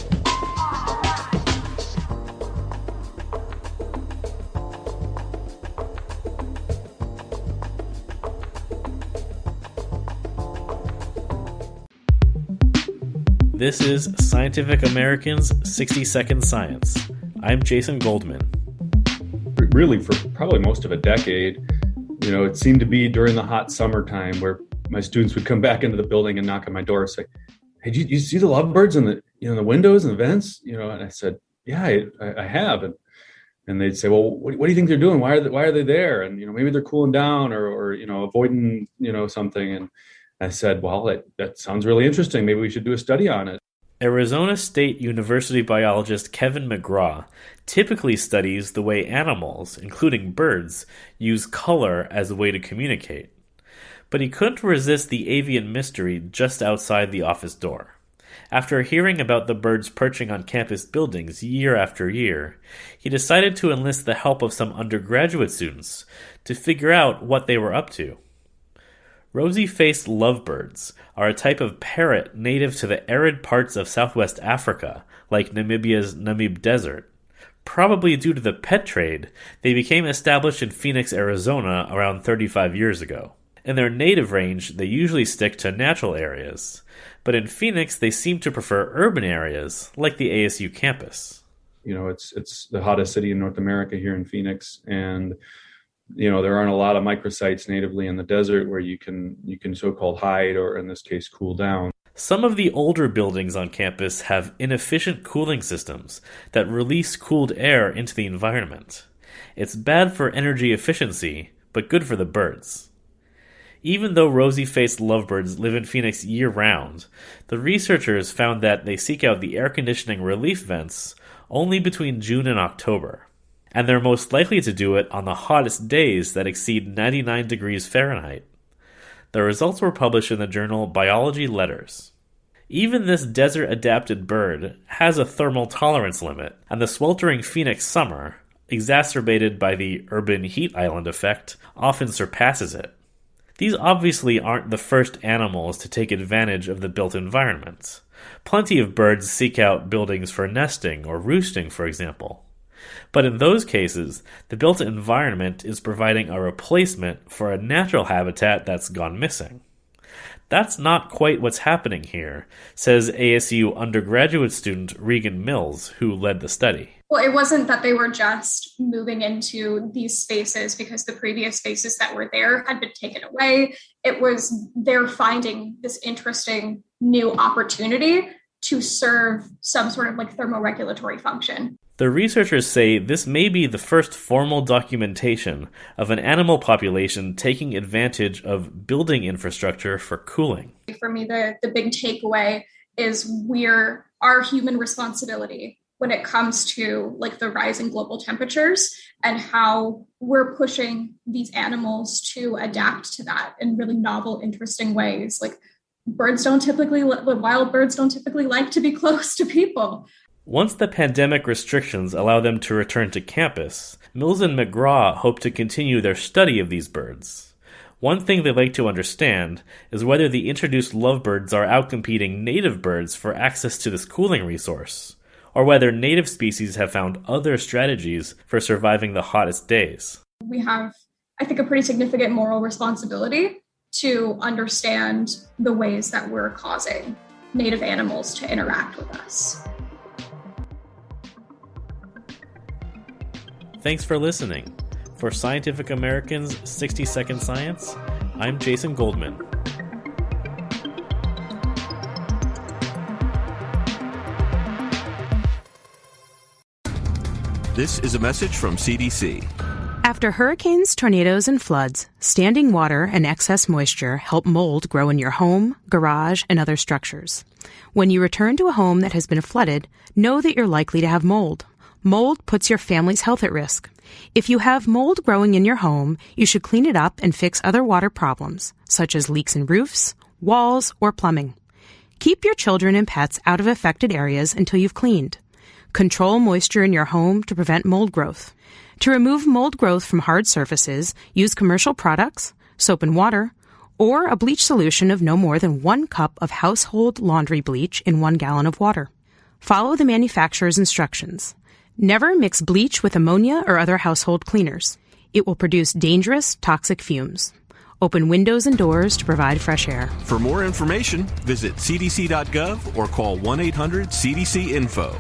This is Scientific American's 60-Second Science. I'm Jason Goldman. Really, for probably most of a decade, it seemed to be during the hot summertime where my students would come back into the building and knock on my door and say, "Hey, do you see the lovebirds in the windows and the vents?" And I said, "Yeah, I have." And they'd say, "Well, what do you think they're doing? Why are they there?" And maybe they're cooling down or avoiding something. And I said, "Well, that sounds really interesting. Maybe we should do a study on it." Arizona State University biologist Kevin McGraw typically studies the way animals, including birds, use color as a way to communicate. But he couldn't resist the avian mystery just outside the office door. After hearing about the birds perching on campus buildings year after year, he decided to enlist the help of some undergraduate students to figure out what they were up to. Rosy-faced lovebirds are a type of parrot native to the arid parts of southwest Africa, like Namibia's Namib Desert. Probably due to the pet trade, they became established in Phoenix, Arizona around 35 years ago. In their native range, they usually stick to natural areas, but in Phoenix they seem to prefer urban areas, like the ASU campus. It's the hottest city in North America here in Phoenix, and there aren't a lot of microsites natively in the desert where you can so-called hide, or in this case, cool down. Some of the older buildings on campus have inefficient cooling systems that release cooled air into the environment. It's bad for energy efficiency, but good for the birds. Even though rosy-faced lovebirds live in Phoenix year-round, the researchers found that they seek out the air conditioning relief vents only between June and October. And they're most likely to do it on the hottest days that exceed 99 degrees Fahrenheit. The results were published in the journal Biology Letters. Even this desert-adapted bird has a thermal tolerance limit, and the sweltering Phoenix summer, exacerbated by the urban heat island effect, often surpasses it. These obviously aren't the first animals to take advantage of the built environment. Plenty of birds seek out buildings for nesting or roosting, for example. But in those cases, the built environment is providing a replacement for a natural habitat that's gone missing. That's not quite what's happening here, says ASU undergraduate student Regan Mills, who led the study. Well, it wasn't that they were just moving into these spaces because the previous spaces that were there had been taken away. It was they're finding this interesting new opportunity to serve some sort of thermoregulatory function. The researchers say this may be the first formal documentation of an animal population taking advantage of building infrastructure for cooling. For me, the big takeaway is our human responsibility when it comes to the rising global temperatures and how we're pushing these animals to adapt to that in really novel, interesting ways. Wild birds don't typically like to be close to people. Once the pandemic restrictions allow them to return to campus, Mills and McGraw hope to continue their study of these birds. One thing they like to understand is whether the introduced lovebirds are outcompeting native birds for access to this cooling resource, or whether native species have found other strategies for surviving the hottest days. We have, I think, a pretty significant moral responsibility to understand the ways that we're causing native animals to interact with us. Thanks for listening. For Scientific American's 60-Second Science, I'm Jason Goldman. This is a message from CDC. After hurricanes, tornadoes, and floods, standing water and excess moisture help mold grow in your home, garage, and other structures. When you return to a home that has been flooded, know that you're likely to have mold. Mold puts your family's health at risk. If you have mold growing in your home, you should clean it up and fix other water problems, such as leaks in roofs, walls, or plumbing. Keep your children and pets out of affected areas until you've cleaned. Control moisture in your home to prevent mold growth. To remove mold growth from hard surfaces, use commercial products, soap and water, or a bleach solution of no more than 1 cup of household laundry bleach in 1 gallon of water. Follow the manufacturer's instructions. Never mix bleach with ammonia or other household cleaners. It will produce dangerous, toxic fumes. Open windows and doors to provide fresh air. For more information, visit cdc.gov or call 1-800-CDC-INFO.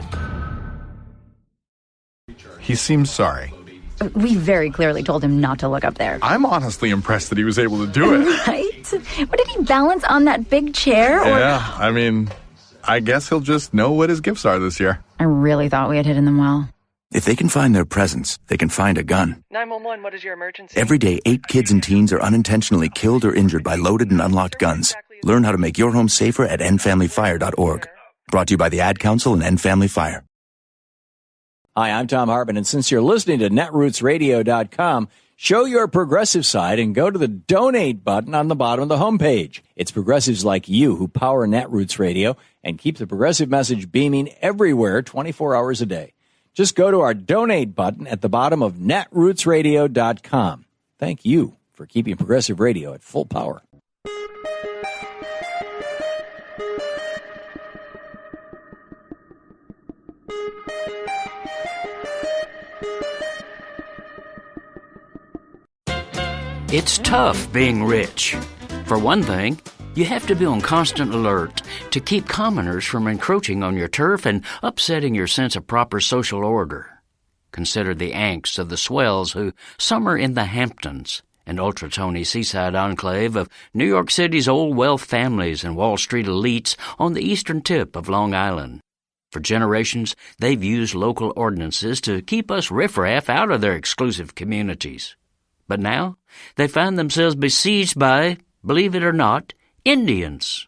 He seems sorry. We very clearly told him not to look up there. I'm honestly impressed that he was able to do it. Right? What, did he balance on that big chair? Yeah, I mean, I guess he'll just know what his gifts are this year. I really thought we had hidden them well. If they can find their presents, they can find a gun. 911, what is your emergency? Every day, 8 kids and teens are unintentionally killed or injured by loaded and unlocked guns. Learn how to make your home safer at endfamilyfire.org. Brought to you by the Ad Council and End Family Fire. Hi, I'm Tom Hartman, and since you're listening to netrootsradio.com, show your progressive side and go to the donate button on the bottom of the homepage. It's progressives like you who power Netroots Radio and keep the progressive message beaming everywhere 24 hours a day. Just go to our donate button at the bottom of netrootsradio.com. Thank you for keeping progressive radio at full power. It's tough being rich. For one thing, you have to be on constant alert to keep commoners from encroaching on your turf and upsetting your sense of proper social order. Consider the angst of the swells who summer in the Hamptons, an ultra-tony seaside enclave of New York City's old wealth families and Wall Street elites on the eastern tip of Long Island. For generations, they've used local ordinances to keep us riffraff out of their exclusive communities. But now, they find themselves besieged by, believe it or not, Indians.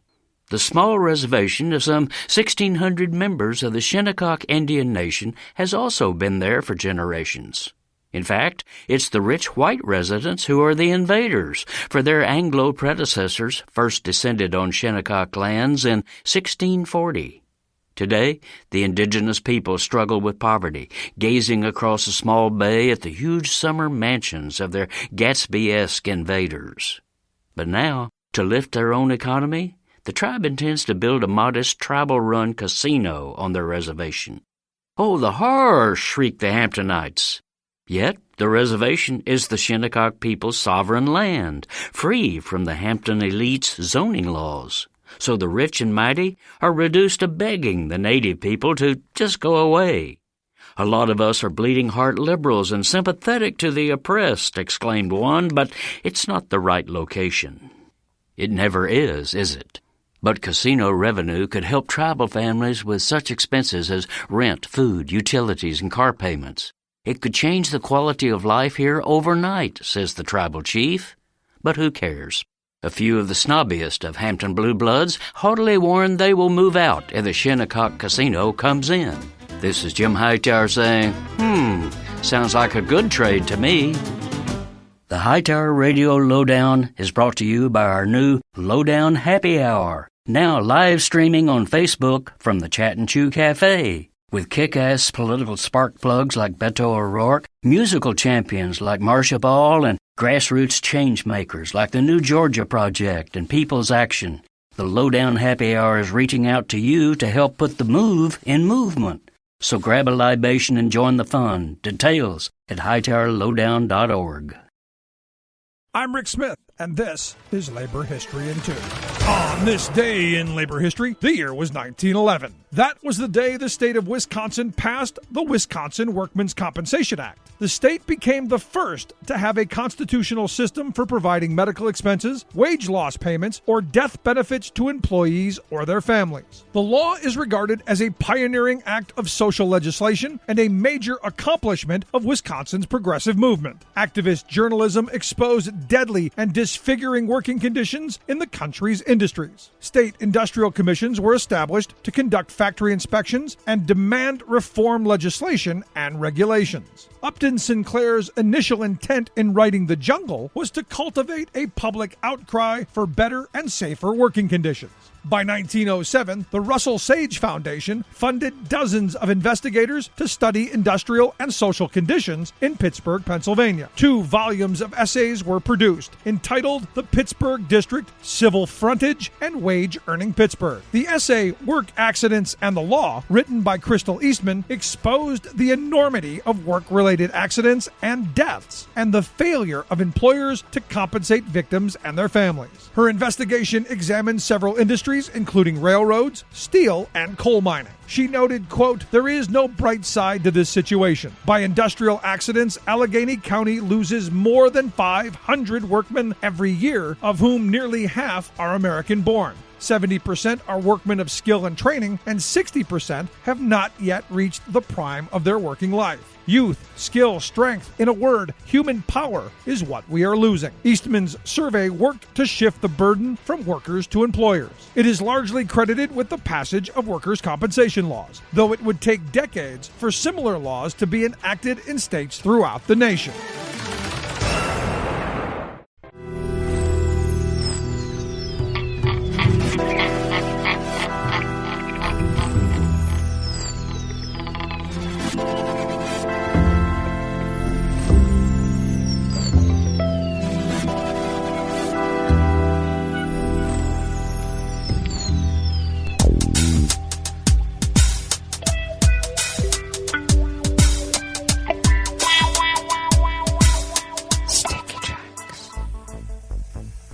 The small reservation of some 1,600 members of the Shinnecock Indian Nation has also been there for generations. In fact, it's the rich white residents who are the invaders, for their Anglo predecessors first descended on Shinnecock lands in 1640. Today, the indigenous people struggle with poverty, gazing across a small bay at the huge summer mansions of their Gatsby-esque invaders. But now, to lift their own economy, the tribe intends to build a modest tribal-run casino on their reservation. Oh, the horror! Shriek the Hamptonites. Yet, the reservation is the Shinnecock people's sovereign land, free from the Hampton elite's zoning laws. So the rich and mighty are reduced to begging the native people to just go away. A lot of us are bleeding-heart liberals and sympathetic to the oppressed, exclaimed one, but it's not the right location. It never is it? But casino revenue could help tribal families with such expenses as rent, food, utilities, and car payments. It could change the quality of life here overnight, says the tribal chief. But who cares? A few of the snobbiest of Hampton blue bloods haughtily warn they will move out if the Shinnecock Casino comes in. This is Jim Hightower saying, sounds like a good trade to me. The Hightower Radio Lowdown is brought to you by our new Lowdown Happy Hour, now live streaming on Facebook from the Chat and Chew Cafe. With kick-ass political spark plugs like Beto O'Rourke, musical champions like Marcia Ball, and grassroots change makers like the New Georgia Project and People's Action, the Lowdown Happy Hour is reaching out to you to help put the move in movement. So grab a libation and join the fun. Details at hightowerlowdown.org. I'm Rick Smith, and this is Labor History in 2. On this day in labor history, the year was 1911. That was the day the state of Wisconsin passed the Wisconsin Workmen's Compensation Act. The state became the first to have a constitutional system for providing medical expenses, wage loss payments, or death benefits to employees or their families. The law is regarded as a pioneering act of social legislation and a major accomplishment of Wisconsin's progressive movement. Activist journalism exposed deadly and disfiguring working conditions in the country's industries. State industrial commissions were established to conduct factory inspections and demand reform legislation and regulations. Upton Sinclair's initial intent in writing The Jungle was to cultivate a public outcry for better and safer working conditions. By 1907, the Russell Sage Foundation funded dozens of investigators to study industrial and social conditions in Pittsburgh, Pennsylvania. 2 volumes of essays were produced, entitled The Pittsburgh District, Civil Frontage, and Wage Earning Pittsburgh. The essay, Work Accidents and the Law, written by Crystal Eastman, exposed the enormity of work-related accidents and deaths, and the failure of employers to compensate victims and their families. Her investigation examined several industries, including railroads, steel, and coal mining. She noted, quote, "There is no bright side to this situation. By industrial accidents, Allegheny County loses more than 500 workmen every year, of whom nearly half are American-born. 70% are workmen of skill and training, and 60% have not yet reached the prime of their working life. Youth, skill, strength, in a word, human power is what we are losing." Eastman's survey worked to shift the burden from workers to employers. It is largely credited with the passage of workers' compensation laws, though it would take decades for similar laws to be enacted in states throughout the nation.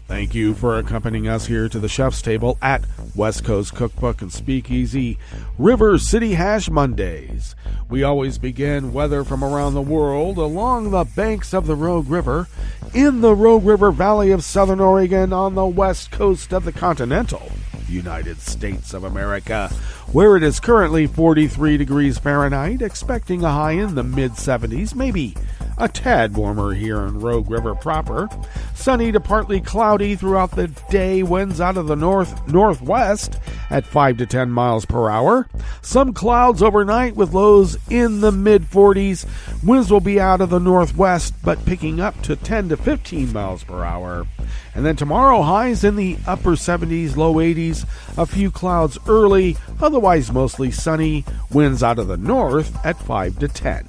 Thank you for accompanying us here to the chef's table at West Coast Cookbook and Speakeasy River City Hash Mondays. We always begin weather from around the world along the banks of the Rogue River, in the Rogue River Valley of Southern Oregon, on the west coast of the continental United States of America, where it is currently 43 degrees Fahrenheit, expecting a high in the mid-70s, maybe a tad warmer here in Rogue River proper. Sunny to partly cloudy throughout the day, winds out of the northwest at 5 to 10 miles per hour. Some clouds overnight with lows in the mid-40s. Winds will be out of the northwest, but picking up to 10 to 15 miles per hour. And then tomorrow, highs in the upper 70s, low 80s. A few clouds early, otherwise mostly sunny. Winds out of the north at 5 to 10.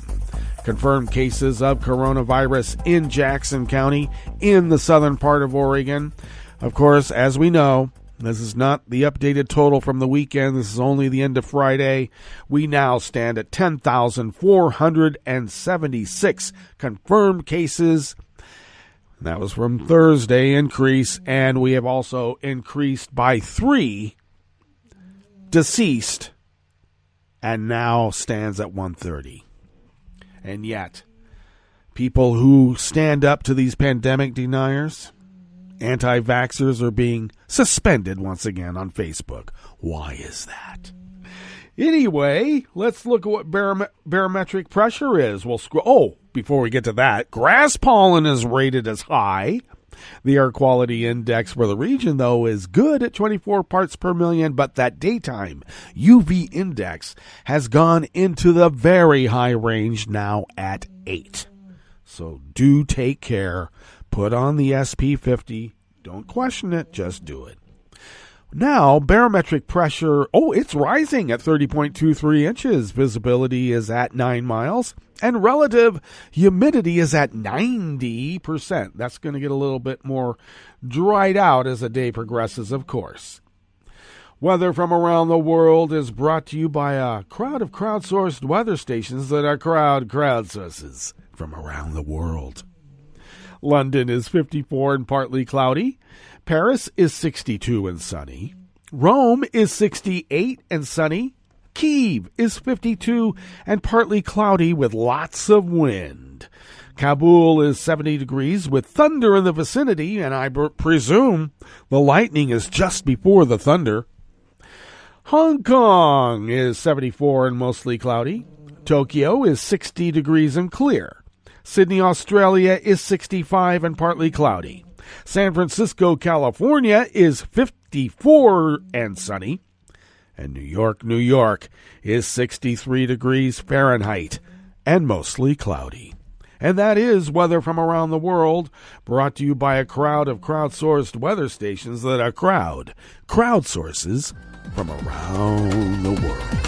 Confirmed cases of coronavirus in Jackson County in the southern part of Oregon. Of course, as we know, this is not the updated total from the weekend. This is only the end of Friday. We now stand at 10,476 confirmed cases. That was from Thursday increase, and we have also increased by 3 deceased, and now stands at 130. And yet, people who stand up to these pandemic deniers, anti-vaxxers, are being suspended once again on Facebook. Why is that? Anyway, let's look at what barometric pressure is. We'll before we get to that, grass pollen is rated as high. The air quality index for the region, though, is good at 24 parts per million, but that daytime UV index has gone into the very high range, now at 8. So do take care. Put on the SP50. Don't question it. Just do it. Now, barometric pressure, it's rising at 30.23 inches. Visibility is at 9 miles. And relative humidity is at 90%. That's going to get a little bit more dried out as the day progresses, of course. Weather from around the world is brought to you by a crowd of crowdsourced weather stations that are crowd sources from around the world. London is 54 and partly cloudy. Paris is 62 and sunny. Rome is 68 and sunny. Kyiv is 52 and partly cloudy with lots of wind. Kabul is 70 degrees with thunder in the vicinity, and I presume the lightning is just before the thunder. Hong Kong is 74 and mostly cloudy. Tokyo is 60 degrees and clear. Sydney, Australia is 65 and partly cloudy. San Francisco, California is 54 and sunny. And New York is 63 degrees Fahrenheit and mostly cloudy. And that is weather from around the world, brought to you by a crowd of crowdsourced weather stations that a crowd crowdsources from around the world.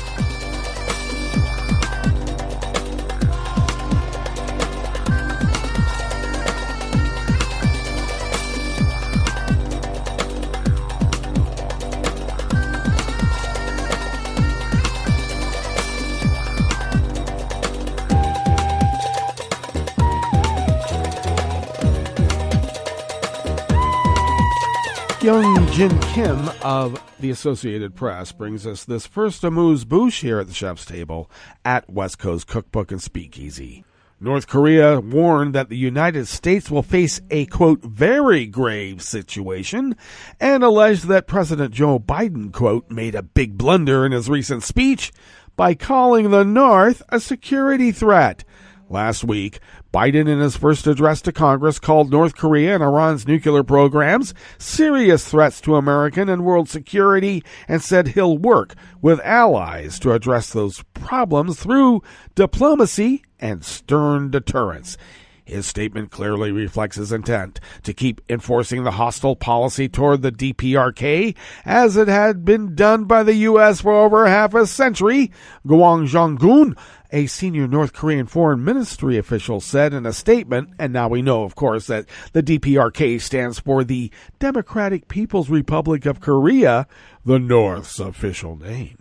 Young Jin Kim of the Associated Press brings us this first amuse-bouche here at the chef's table at West Coast Cookbook and Speakeasy. North Korea warned that the United States will face a, quote, very grave situation, and alleged that President Joe Biden, quote, made a big blunder in his recent speech by calling the North a security threat. Last week, Biden, in his first address to Congress, called North Korea and Iran's nuclear programs serious threats to American and world security, and said he'll work with allies to address those problems through diplomacy and stern deterrence. His statement clearly reflects his intent to keep enforcing the hostile policy toward the DPRK as it had been done by the U.S. for over half a century. Gwang Jong-gun, a senior North Korean foreign ministry official, said in a statement, and now we know, of course, that the DPRK stands for the Democratic People's Republic of Korea, the North's official name.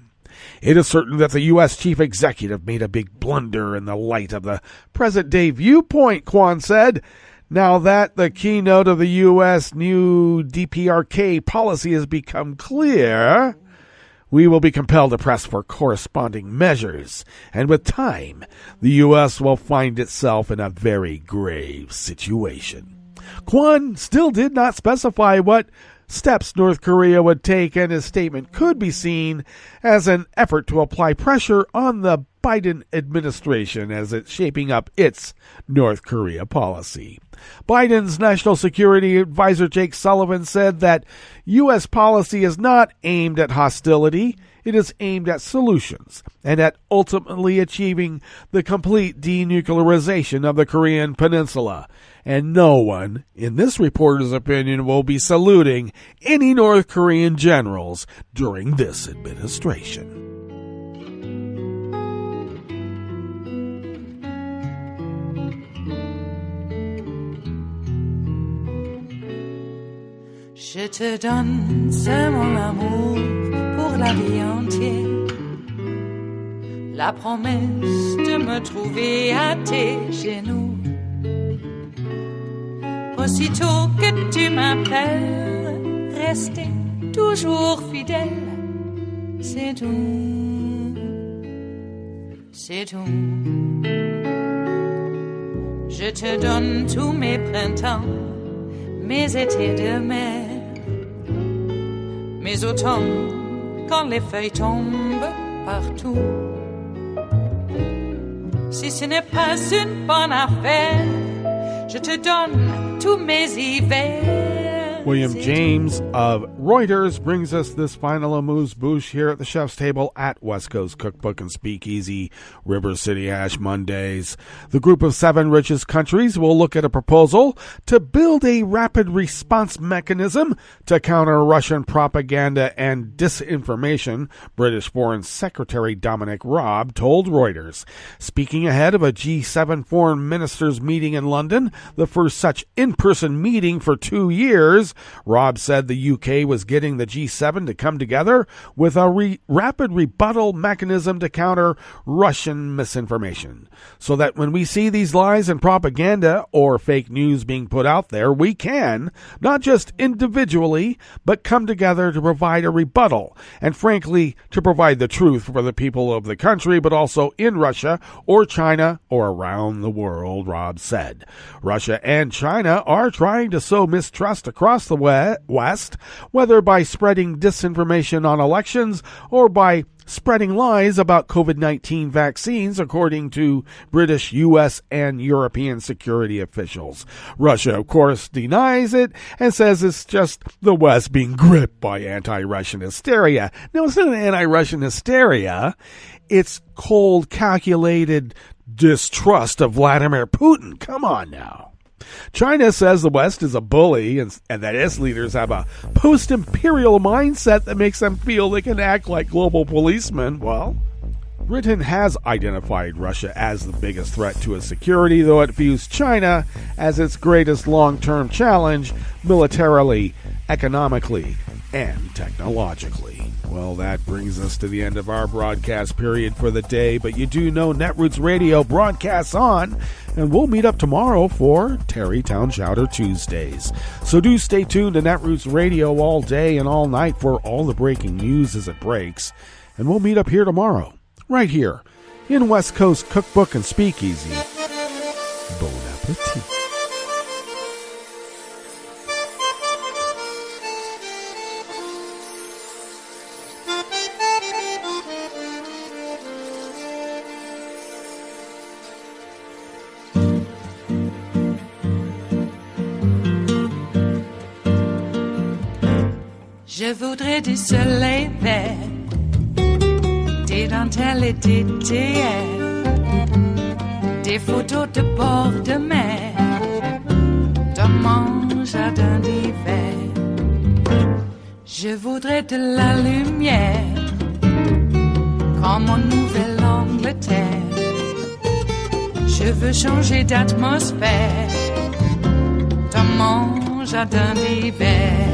It is certain that the U.S. chief executive made a big blunder in the light of the present-day viewpoint, Kwan said. Now that the keynote of the U.S. new DPRK policy has become clear, we will be compelled to press for corresponding measures, and with time, the U.S. will find itself in a very grave situation. Kwan still did not specify what steps North Korea would take, and his statement could be seen as an effort to apply pressure on the Biden administration as it's shaping up its North Korea policy. Biden's National Security Advisor Jake Sullivan said that U.S. policy is not aimed at hostility, it is aimed at solutions and at ultimately achieving the complete denuclearization of the Korean Peninsula. And no one, in this reporter's opinion, will be saluting any North Korean generals during this administration. Je te donne ce mon amour pour la vie entière. La promesse de me trouver à tes genoux. Aussitôt que tu m'appelles, rester toujours fidèle. C'est tout, c'est tout. Je te donne tous mes printemps, mes étés de mer. Mes automnes, quand les feuilles tombent partout. Si ce n'est pas une bonne affaire, je te donne tous mes hivers. William James of Reuters brings us this final amuse-bouche here at the chef's table at West Coast Cookbook and Speakeasy, River City Ash Mondays. The group of 7 richest countries will look at a proposal to build a rapid response mechanism to counter Russian propaganda and disinformation, British Foreign Secretary Dominic Raab told Reuters. Speaking ahead of a G7 foreign ministers meeting in London, the first such in-person meeting for 2 years, leaders. Rob said the UK was getting the G7 to come together with a rapid rebuttal mechanism to counter Russian misinformation, so that when we see these lies and propaganda or fake news being put out there, we can, not just individually, but come together to provide a rebuttal, and frankly, to provide the truth for the people of the country, but also in Russia or China or around the world, Rob said. Russia and China are trying to sow mistrust across the West, whether by spreading disinformation on elections or by spreading lies about COVID-19 vaccines, according to British, U.S., and European security officials. Russia, of course, denies it and says it's just the West being gripped by anti-Russian hysteria. No, it's not anti-Russian hysteria. It's cold, calculated distrust of Vladimir Putin. Come on now. China says the West is a bully and that its leaders have a post-imperial mindset that makes them feel they can act like global policemen. Well, Britain has identified Russia as the biggest threat to its security, though it views China as its greatest long-term challenge militarily, economically, and technologically. Well, that brings us to the end of our broadcast period for the day, but you do know Netroots Radio broadcasts on, and we'll meet up tomorrow for Tarrytown Chowder Tuesdays. So do stay tuned to Netroots Radio all day and all night for all the breaking news as it breaks, and we'll meet up here tomorrow, right here, in West Coast Cookbook and Speakeasy. Bon appetit. Je voudrais du soleil vert, des dentelles et des théâtres, des photos de bord de mer, dans mon jardin d'hiver. Je voudrais de la lumière, comme en Nouvelle-Angleterre. Je veux changer d'atmosphère, dans mon jardin d'hiver.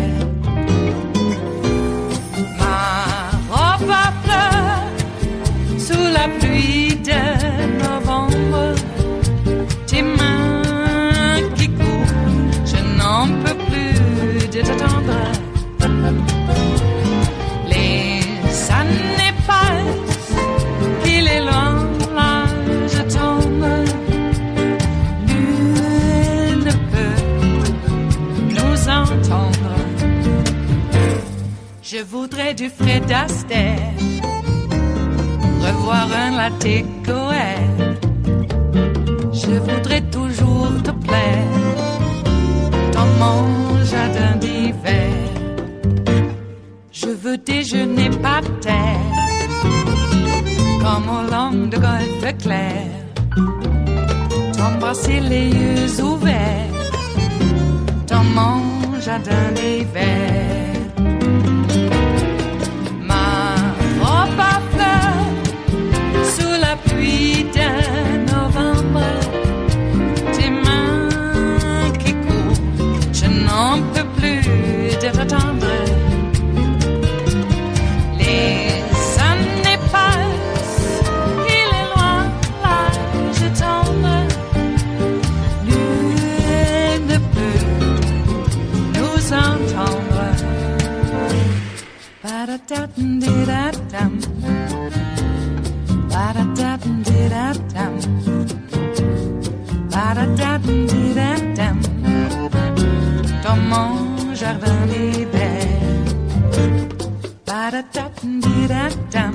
À fleurs, sous la pluie de novembre, tes mains qui courent, je n'en peux plus de t'attendre. Les années passent, qu'il est loin, là je tombe. Nul ne peut nous entendre. Je voudrais du Fred Astaire, revoir un latte Goël. Je voudrais toujours te plaire dans mon jardin d'hiver. Je veux déjeuner par terre, comme au long de golfe clair, t'embrasser les yeux ouverts dans mon jardin d'hiver. Pluie de novembre, tes mains qui courent, je n'en peux plus de t'attendre. Les années passent, il est loin, là je tombe. Nul ne peut nous entendre. Ba-da-da-dum-di-da-dum. Ba-da-da-dum-di-da-dum. Ba-da-da-dum-di-da-dum. Dans mon jardin d'hiver. Ba-da-da-dum-di-da-dum.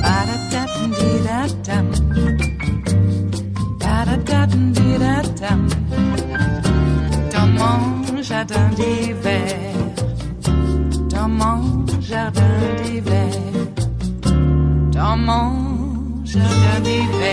Ba-da-da-dum-di-da-dum. Ba-da-da-dum-di-da-dum. Dans mon jardin d'hiver. Dans mon jardin d'hiver. Dans mon jardin d'hiver.